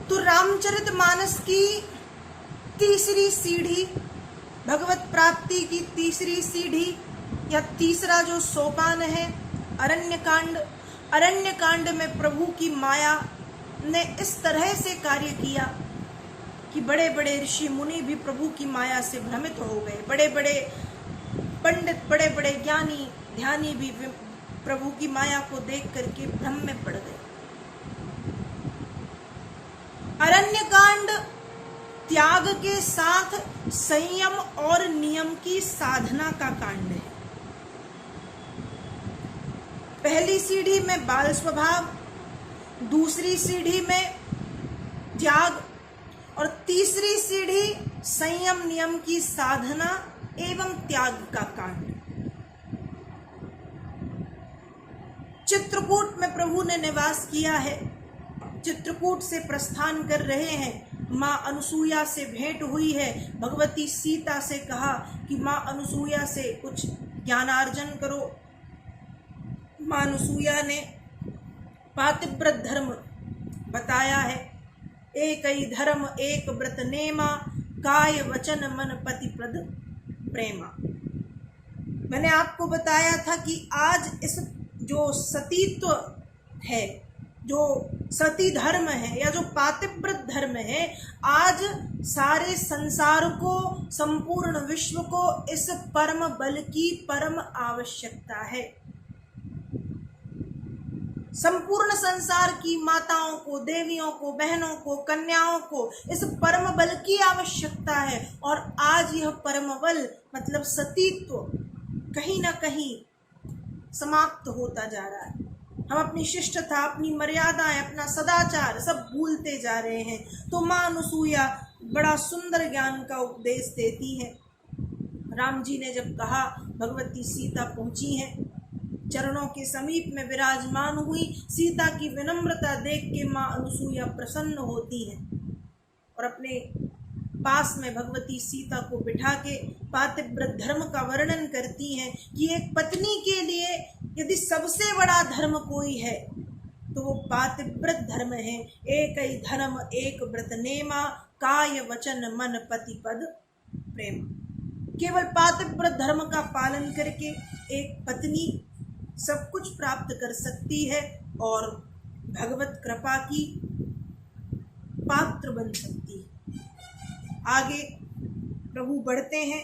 तो रामचरितमानस की तीसरी सीढ़ी, भगवत प्राप्ति की तीसरी सीढ़ी या तीसरा जो सोपान है अरण्यकांड। अरण्यकांड में प्रभु की माया ने इस तरह से कार्य किया कि बड़े बड़े ऋषि मुनि भी प्रभु की माया से भ्रमित हो गए। बड़े बड़े पंडित, बड़े बड़े ज्ञानी ध्यानी भी प्रभु की माया को देख करके भ्रम में पड़ गए। अरण्यकांड त्याग के साथ संयम और नियम की साधना का कांड है। पहली सीढ़ी में बाल स्वभाव, दूसरी सीढ़ी में त्याग और तीसरी सीढ़ी संयम नियम की साधना एवं त्याग का कांड। चित्रकूट में प्रभु ने निवास किया है। चित्रकूट से प्रस्थान कर रहे हैं। माँ अनुसूया से भेंट हुई है। भगवती सीता से कहा कि माँ अनुसूया से कुछ ज्ञानार्जन करो। माँ अनुसूया ने पातिव्रत धर्म बताया है। एक ही धर्म एक व्रत नेमा, काय वचन मन पति प्रद प्रेमा। मैंने आपको बताया था कि आज इस जो सतीत्व है, जो सती धर्म है या जो पातिव्रत धर्म है, आज सारे संसार को, संपूर्ण विश्व को इस परम बल की परम आवश्यकता है। संपूर्ण संसार की माताओं को, देवियों को, बहनों को, कन्याओं को इस परम बल की आवश्यकता है। और आज यह परम बल मतलब सतीत्व कहीं ना कहीं समाप्त होता जा रहा है। हम अपनी शिष्टता, अपनी मर्यादाएं, अपना सदाचार सब भूलते जा रहे हैं। तो माँ अनुसूया बड़ा सुंदर ज्ञान का उपदेश देती है। राम जी ने जब कहा, भगवती सीता पहुंची हैं, चरणों के समीप में विराजमान हुई। सीता की विनम्रता देख के माँ अनुसूया प्रसन्न होती हैं और अपने पास में भगवती सीता को बिठा के पातिव्रत धर्म का वर्णन करती हैं कि एक पत्नी के लिए यदि सबसे बड़ा धर्म कोई है तो वो पातिव्रत धर्म है। एक ही धर्म एक व्रत नेमा, काय वचन मन पति पद प्रेम। केवल पातिव्रत धर्म का पालन करके एक पत्नी सब कुछ प्राप्त कर सकती है और भगवत कृपा की पात्र बन सकती है। आगे प्रभु बढ़ते हैं।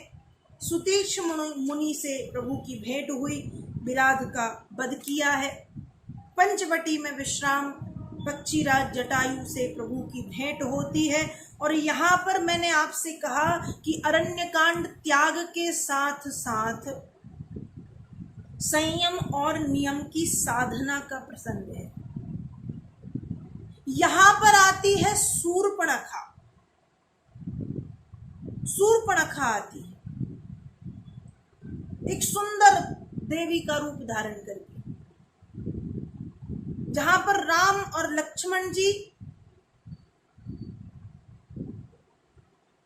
सुतीक्ष मुनि से प्रभु की भेंट हुई। विराध का वध किया है। पंचवटी में विश्राम पक्षीराज जटायु से प्रभु की भेंट होती है। और यहाँ पर मैंने आपसे कहा कि अरण्यकांड त्याग के साथ साथ संयम और नियम की साधना का प्रसंग है। यहां पर आती है शूर्पणखा। शूर्पणखा आती है एक सुंदर देवी का रूप धारण करके। जहां पर राम और लक्ष्मण जी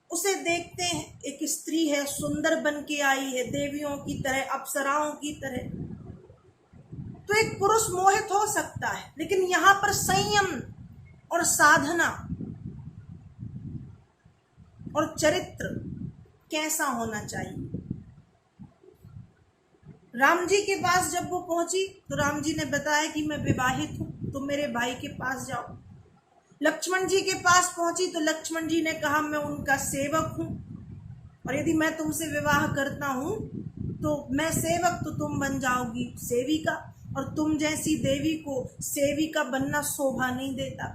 उसे देखते हैं, एक स्त्री है, सुंदर बन के आई है, देवियों की तरह, अप्सराओं की तरह। तो एक पुरुष मोहित हो सकता है, लेकिन यहां पर संयम और साधना और चरित्र कैसा होना चाहिए। राम जी के पास जब वो पहुंची तो राम जी ने बताया कि मैं विवाहित हूं, तुम मेरे भाई के पास जाओ। लक्ष्मण जी के पास पहुंची तो लक्ष्मण जी ने कहा मैं उनका सेवक हूं, और यदि मैं तुमसे विवाह करता हूं तो मैं सेवक तो तुम बन जाओगी सेविका, और तुम जैसी देवी को सेविका बनना शोभा नहीं देता।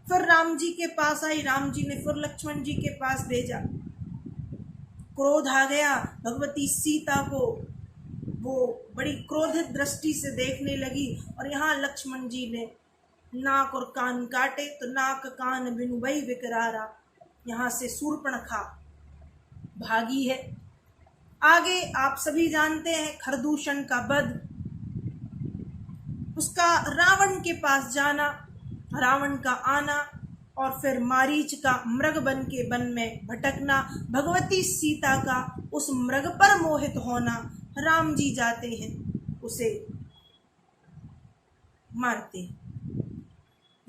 फिर राम जी के पास आई। राम जी ने फिर लक्ष्मण जी के पास भेजा। क्रोध आ गया भगवती सीता को, वो बड़ी क्रोधित दृष्टि से देखने लगी। और यहाँ लक्ष्मण जी ने नाक और कान काटे तो नाक कान बिनु वही विकरारा। यहाँ से शूर्पणखा भागी है। आगे आप सभी जानते हैं खरदूषण का वध, उसका रावण के पास जाना, रावण का आना, और फिर मारीच का मृग बन के वन में भटकना, भगवती सीता का उस मृग पर मोहित होना। राम जी जाते हैं, उसे मारते हैं।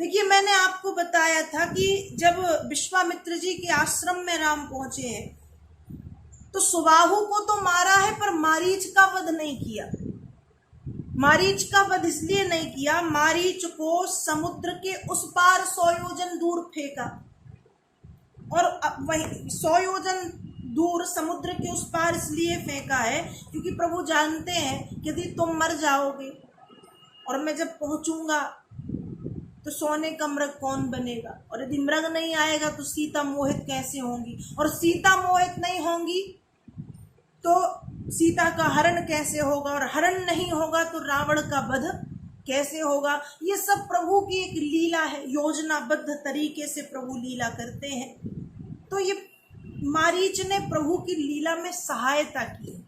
देखिए, मैंने आपको बताया था कि जब विश्वामित्र जी के आश्रम में राम पहुंचे हैं तो सुबाहु को तो मारा है पर मारीच का वध नहीं किया। मारीच का वध इसलिए नहीं किया, मारीच को समुद्र के उस पार 100 योजन दूर फेंका, और वही 100 योजन दूर समुद्र के उस पार इसलिए फेंका है क्योंकि प्रभु जानते हैं कि यदि तुम मर जाओगे और मैं जब पहुंचूंगा तो सोने का मृग कौन बनेगा, और यदि मृग नहीं आएगा तो सीता मोहित कैसे होंगी, और सीता मोहित नहीं होंगी तो सीता का हरण कैसे होगा, और हरण नहीं होगा तो रावण का वध कैसे होगा। ये सब प्रभु की एक लीला है, योजनाबद्ध तरीके से प्रभु लीला करते हैं। तो ये मारीच ने प्रभु की लीला में सहायता की।